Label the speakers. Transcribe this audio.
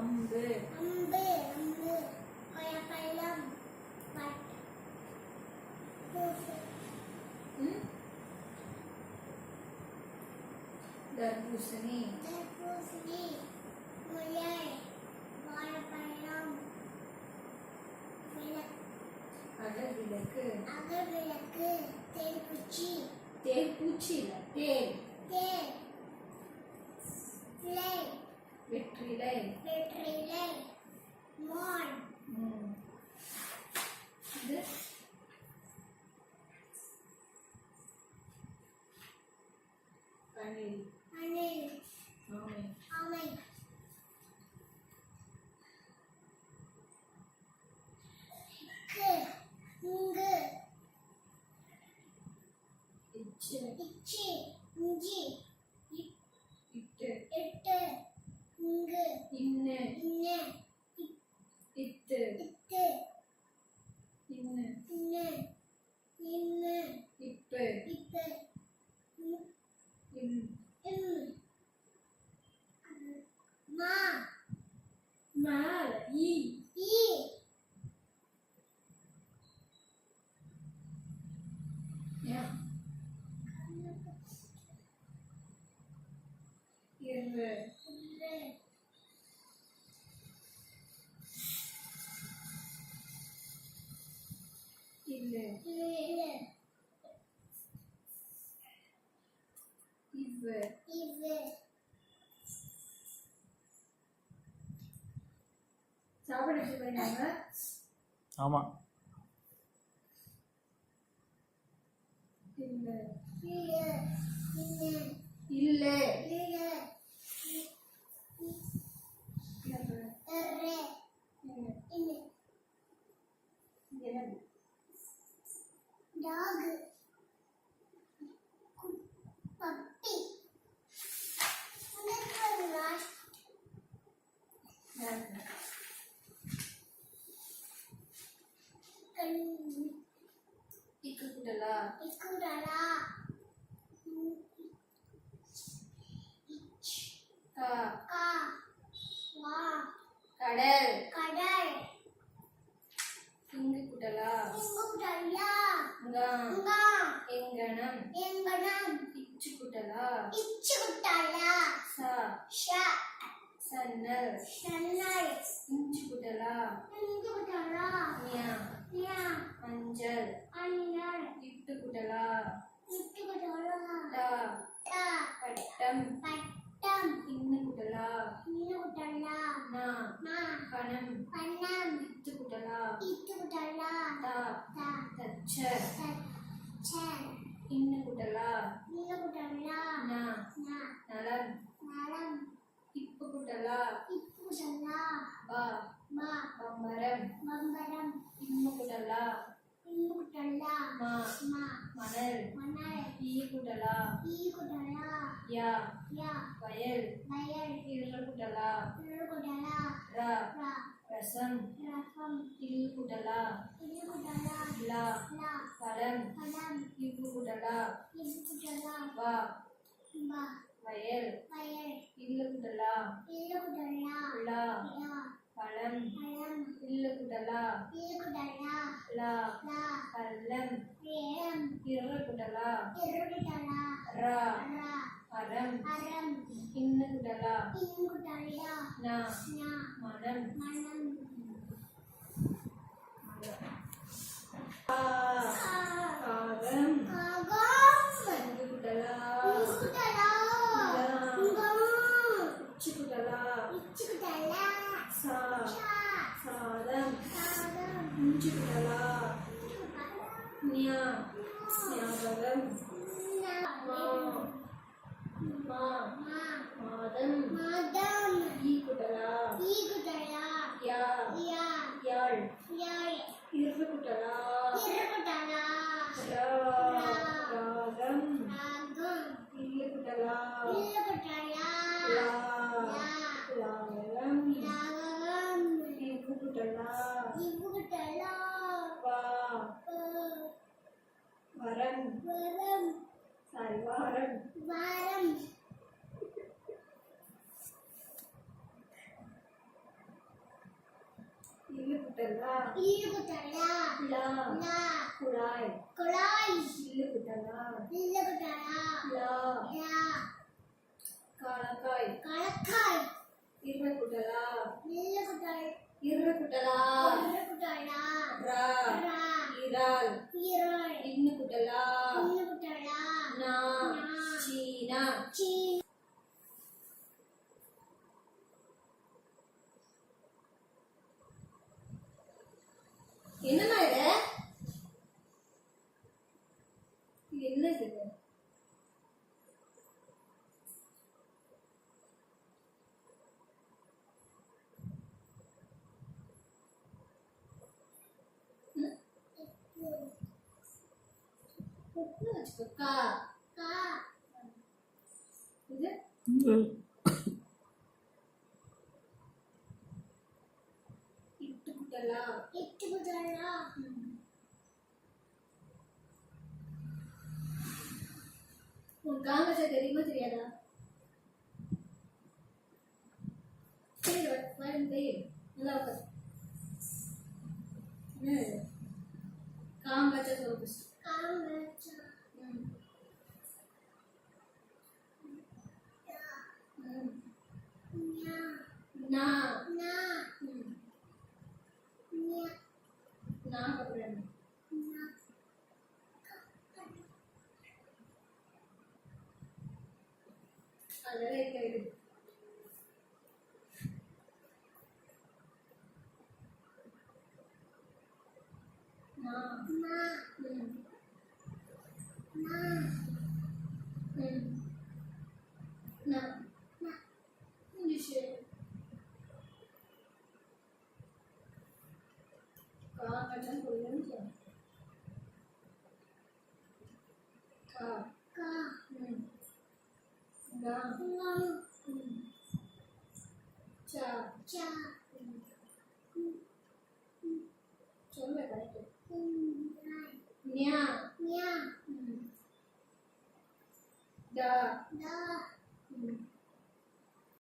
Speaker 1: அம்பு
Speaker 2: அம்பு அம்பு பழம்
Speaker 1: தர்பூசணி
Speaker 2: தர்பூசணி முயல் வாழைப்பழம்
Speaker 1: அகல்விளக்கு
Speaker 2: அகல்விளக்கு தேன்பூச்சி
Speaker 1: தேன்பூச்சி இல்ல தேன்
Speaker 2: தேன் இலை
Speaker 1: வெற்றிலை
Speaker 2: வெற்றிலை மான்
Speaker 1: இது அணில்
Speaker 2: அணில்
Speaker 1: ஆமை
Speaker 2: ஆமை இங்கு
Speaker 1: இச்சு
Speaker 2: இச்சி இஞ்சி
Speaker 1: இட்டு
Speaker 2: எட்டு இங்கு
Speaker 1: இன்னு
Speaker 2: இன்ன
Speaker 1: இத்து
Speaker 2: இத்து
Speaker 1: இன்னு
Speaker 2: இன்ன இன்னு
Speaker 1: இப்பு
Speaker 2: இப்பு
Speaker 1: இம்
Speaker 2: இம் மா
Speaker 1: மால ஈ
Speaker 2: ஈ
Speaker 1: யா இரு இல்லு இவ்வு
Speaker 2: இவ்வு
Speaker 1: சாப்பாடு எப்படி பண்ணாங்க
Speaker 3: ஆமா
Speaker 1: இல்ல
Speaker 2: இல்ல
Speaker 1: இல்ல
Speaker 2: இல்ல எர்ரே இன்ன
Speaker 1: என்னது
Speaker 2: டாக் பப்பி
Speaker 1: இக்கு குடலா
Speaker 2: இக்குடலா
Speaker 1: கா
Speaker 2: கா வா
Speaker 1: கடல்
Speaker 2: கடல்
Speaker 1: இங்கு குடலா
Speaker 2: இங்குடலா
Speaker 1: ngா
Speaker 2: ngா
Speaker 1: எங்கனம்
Speaker 2: எங்கனம்
Speaker 1: இச்சு குடலா
Speaker 2: இச்சுகுடலா
Speaker 1: சா
Speaker 2: ஷ
Speaker 1: சன்னல்
Speaker 2: சன்னல்
Speaker 1: இஞ்சு குடலா
Speaker 2: இங்குடலா
Speaker 1: ஞா
Speaker 2: ஞா
Speaker 1: அஞ்சல்
Speaker 2: அண்ணல்
Speaker 1: இட்டு குடலா
Speaker 2: இட்டுகுடலா
Speaker 1: டா
Speaker 2: டா
Speaker 1: பட்டம்
Speaker 2: பட்டம்
Speaker 1: இன்னு குடலா
Speaker 2: இன்னுகுடலா
Speaker 1: நா
Speaker 2: நா
Speaker 1: பணம்
Speaker 2: பணம்
Speaker 1: இத்து குடலா
Speaker 2: இட்டுகுடலா
Speaker 1: தா
Speaker 2: தா
Speaker 1: தச்சர்
Speaker 2: தச்ச
Speaker 1: இன்னு குடலா
Speaker 2: இன்னுகுடலா
Speaker 1: நா
Speaker 2: நா
Speaker 1: நலம்
Speaker 2: நலம்
Speaker 1: இப்பு குடலா
Speaker 2: இப்புகுடலா
Speaker 1: பா
Speaker 2: மா
Speaker 1: பம்பரம்
Speaker 2: பம்பரம்
Speaker 1: இம்மு குடலா
Speaker 2: இன்னுகுடலா
Speaker 1: மா
Speaker 2: மா
Speaker 1: மணல்
Speaker 2: மணல்
Speaker 1: ஈ குடலா
Speaker 2: ஈகுடலா
Speaker 1: யா
Speaker 2: யா
Speaker 1: வயல்
Speaker 2: வயல்
Speaker 1: இரு குடலா
Speaker 2: இருகுடலா
Speaker 1: ரா
Speaker 2: ரா
Speaker 1: ரசம்
Speaker 2: ரசம்
Speaker 1: இல் குடலா
Speaker 2: இருகுடலா
Speaker 1: லா
Speaker 2: லா
Speaker 1: பழம்
Speaker 2: பழம்
Speaker 1: இவ்வு குடலா
Speaker 2: இருகுடலா
Speaker 1: வா
Speaker 2: வா
Speaker 1: வயல்
Speaker 2: வயல்
Speaker 1: இல்லு குடலா
Speaker 2: இருகுடலா
Speaker 1: லா
Speaker 2: லா
Speaker 1: பழம்
Speaker 2: பழம்
Speaker 1: இல்லு குடலா
Speaker 2: இருகுடலா
Speaker 1: லா
Speaker 2: லா
Speaker 1: பள்ளம்
Speaker 2: ரேம்
Speaker 1: இரு குடலா
Speaker 2: இருகுடலா
Speaker 1: ரா
Speaker 2: ரா
Speaker 1: அறம்
Speaker 2: அறம்
Speaker 1: இன்னு குடலா
Speaker 2: இங்குடலா
Speaker 1: நா
Speaker 2: நா
Speaker 1: மனம்
Speaker 2: மனம்
Speaker 1: ஆ காகம்
Speaker 2: காகம்
Speaker 1: இங்கு குடலா
Speaker 2: இங்குடலா இங்கம்
Speaker 1: உச்சி குடலா
Speaker 2: இச்சுகுடலா
Speaker 1: சா
Speaker 2: ஷா
Speaker 1: சாதம்
Speaker 2: சாதம்
Speaker 1: இஞ்சு குடலா
Speaker 2: இச்சுகுடலா
Speaker 1: ஞா ஞாபகம் மா மா
Speaker 2: மா
Speaker 1: மாதம்
Speaker 2: மாதம்
Speaker 1: ஈ குடலா
Speaker 2: ஈகுடலா
Speaker 1: யா
Speaker 2: யா
Speaker 1: யாழ்
Speaker 2: யாழ்
Speaker 1: இரு குடலா
Speaker 2: இருகுடலா
Speaker 1: ரா ராகம்
Speaker 2: ராகம்
Speaker 1: இல்லு குடலா
Speaker 2: இருகுடலா
Speaker 1: லா
Speaker 2: லா
Speaker 1: லாலம்
Speaker 2: ராகம்
Speaker 1: இவ்வு குடலா
Speaker 2: இங்குடலா
Speaker 1: வா வரம்
Speaker 2: வரம்
Speaker 1: சாரி வாரம்
Speaker 2: வாரம்
Speaker 1: இல்லு குட்டலா
Speaker 2: இல்லுகுட்டலா
Speaker 1: லா
Speaker 2: லா
Speaker 1: குழாய்
Speaker 2: குழாய்
Speaker 1: இல்லு குட்டலா
Speaker 2: இல்லுகுட்டலா
Speaker 1: லா
Speaker 2: லா
Speaker 1: காலக்காய்
Speaker 2: கலக்காய்
Speaker 1: இரு குட்டலா
Speaker 2: இல்லுகுட்டல்
Speaker 1: இரு குட்டலா
Speaker 2: இல்லுகுட்டலா
Speaker 1: ரா
Speaker 2: ரா
Speaker 1: இறால்
Speaker 2: ஈரல்
Speaker 1: இன்னு குட்டலா
Speaker 2: இல்லுகுட்டலா
Speaker 1: நா
Speaker 2: நா
Speaker 1: சீனா
Speaker 2: சீ
Speaker 1: என்னம்மா இது இது என்னது இது உப்பு வச்சுக்கோ கா
Speaker 2: கா
Speaker 1: இது இட்டு குட்டலா
Speaker 2: இட்டுகுட்டலா
Speaker 1: உன் காங்கச்சா தெரியுமா தெரியாதா தெரியும் நல்லா உட்காரு என்னது காங்கச்சா சொல்லு first.
Speaker 2: காங்கச்சா
Speaker 1: ம் ம்
Speaker 2: ஞா
Speaker 1: நா
Speaker 2: நா
Speaker 1: ம்
Speaker 2: ஞா
Speaker 1: நா அப்புறம்
Speaker 2: நா
Speaker 1: அதெல்லாம் இருக்க இருக்கு நா
Speaker 2: நா
Speaker 1: ம்
Speaker 2: நா
Speaker 1: ம் நா
Speaker 2: நா
Speaker 1: இங்கிலீஷ் காங்கச்சா சொல்லுன்னு சொல்லு கா
Speaker 2: கா
Speaker 1: ம் நா
Speaker 2: ngâm
Speaker 1: ம் சா
Speaker 2: cha
Speaker 1: சொல்லு கரெக்ட்
Speaker 2: rai
Speaker 1: ஞா
Speaker 2: nha
Speaker 1: ம் டா
Speaker 2: da